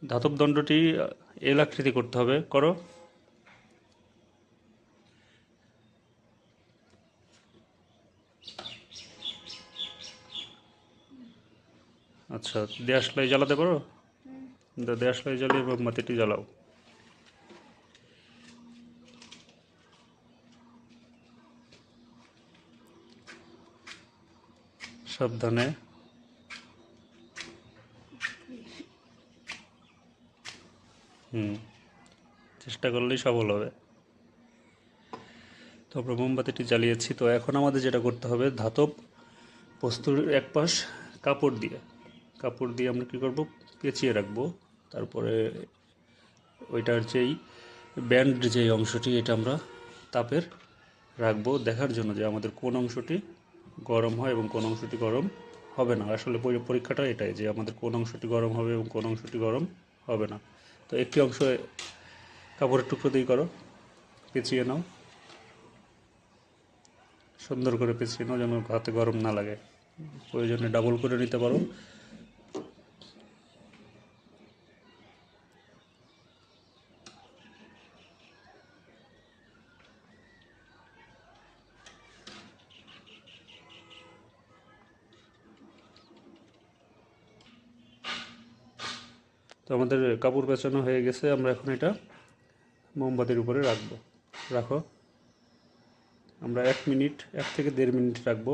ধাতব দণ্ডটি এল আকৃতি করতে হবে, করো। আচ্ছা, দেশলাই জ্বালাতে পারো? দেশলাই জ্বালিয়ে মোমবাতিটি জ্বালাও। সাবধানে। চেষ্টা করলেই সফল হবে। তো আমরা মোমবাতিটি জ্বালিয়েছি। তো এখন আমাদের যেটা করতে হবে, ধাতব বস্তুর এক পাশ কাপড় দিয়ে আমরা কী করব, পেঁচিয়ে রাখবো। তারপরে ওইটার যেই ব্যান্ড যেই অংশটি, এটা আমরা তাপের রাখবো দেখার জন্য যে আমাদের কোন অংশটি গরম হয় এবং কোন অংশটি গরম হবে না। আসলে পরীক্ষাটা এটাই যে আমাদের কোন অংশটি গরম হবে এবং কোন অংশটি গরম হবে না। তো একটি অংশ কাপড়ের টুকরো দিয়ে করো, পেঁচিয়ে নাও, সুন্দর করে পেঁচিয়ে নাও যেন হাতে গরম না লাগে। প্রয়োজনে ডাবল করে নিতে পারো। তো আমাদের কাপড় পেঁচানো হয়ে গেছে। আমরা এখন এটা মোমবাতির উপরে রাখো। আমরা 1 থেকে 1.5 মিনিট রাখবো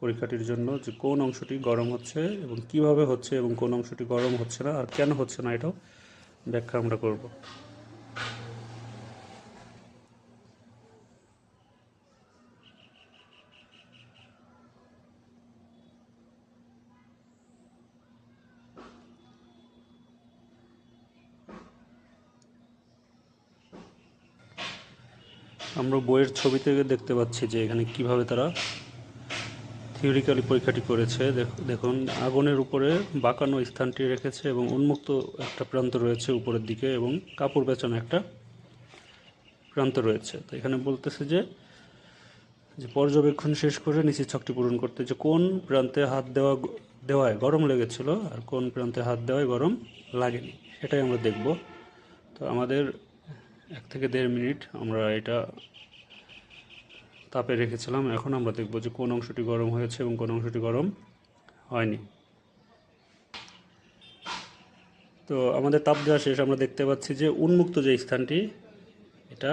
পরীক্ষাটির জন্য, যে কোন অংশটি গরম হচ্ছে এবং কিভাবে হচ্ছে এবং কোন অংশটি গরম হচ্ছে না আর কেন হচ্ছে না, এটাও ব্যাখ্যা আমরা করব। আমরা বইয়ের ছবি থেকে দেখতে পাচ্ছি যে এখানে কিভাবে তারা থিওরিক্যালি পরীক্ষাটি করেছে। দেখুন, আগুনের উপরে বাঁকানো স্থানটি রেখেছে এবং উন্মুক্ত একটা প্রান্ত রয়েছে উপরের দিকে এবং কাপড় পেঁচানো একটা প্রান্ত রয়েছে। তো এখানে বলতেছে যে পর্যবেক্ষণ শেষ করে নিচের ছকটি পূরণ করতে, যে কোন প্রান্তে হাত দেওয়ায় গরম লেগেছিল আর কোন প্রান্তে হাত দেওয়ায় গরম লাগেনি, সেটাই আমরা দেখব। তো আমাদের 1 থেকে 1.5 মিনিট আমরা এটা তাপে রেখেছিলাম। এখন আমরা দেখব যে কোন অংশটি গরম হয়েছে এবং কোন অংশটি গরম হয়নি। তো আমাদের তাপ দেওয়া শেষ। আমরা দেখতে পাচ্ছি যে উন্মুক্ত যে স্থানটি, এটা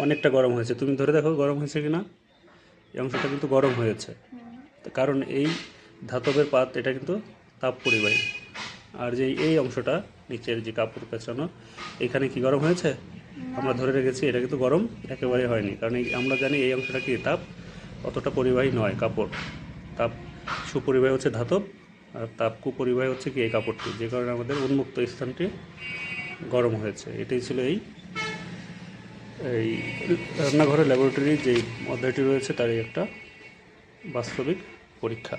অনেকটা গরম হয়েছে। তুমি ধরে দেখো গরম হয়েছে কিনা। এই অংশটা কিন্তু গরম হয়েছে, কারণ এই ধাতবের পাত এটা কিন্তু তাপ পরিবাহী। আর যে এই অংশটা নিচের যে কাপড় পেঁচানো, এখানে কি গরম হয়েছে? আমরা ধরে রেখেছি এটা কিন্তু গরম একেবারে হয়নি, কারণ আমরা জানি এই অংশটা কি তাপ অতটা পরিবাহী নয়। কাপড় তাপ সুপরিবাহী হচ্ছে ধাতব, আর তাপ কুপরিবাহী হচ্ছে কি এই কাপড়টি, যে কারণে আমাদের উন্মুক্ত স্থানটি গরম হয়েছে। এটাই ছিল এই রান্নাঘরের ল্যাবরেটরির যে অধ্যায়টি রয়েছে তারই একটা বাস্তবিক পরীক্ষা।